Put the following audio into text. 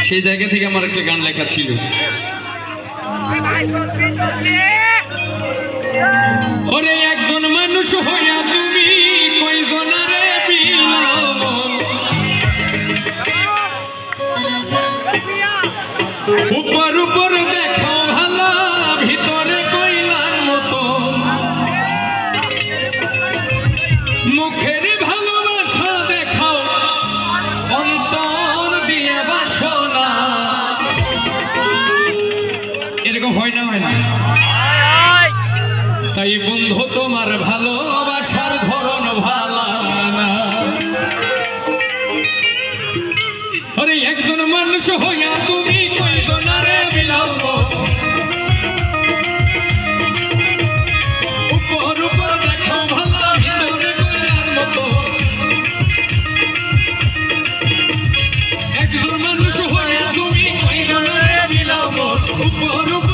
সেই জায়গা থেকে আমার একটা গান লেখা ছিল। ওরে একজন মানুষ হইয়া তুমি কয়জনারে বিলন, উপর উপর দেখো ভালা ভিতরে কইলার মতো, মুখের ভালোবাসা দেখাও অন্তর দিয়ে বাসনা। এরকম হয় না, হয় না? তাই বন্ধু তোমার ভালোবাসার ধরন ভালো না। আরে একজন মানুষ হইয়া তুমি কয়জনারে বিলাও, উপর উপর দেখো ভালো ভিতরে কইলার মতো, একজন মানুষ হইয়া তুমি কয়জনারে বিলাও, উপর উপর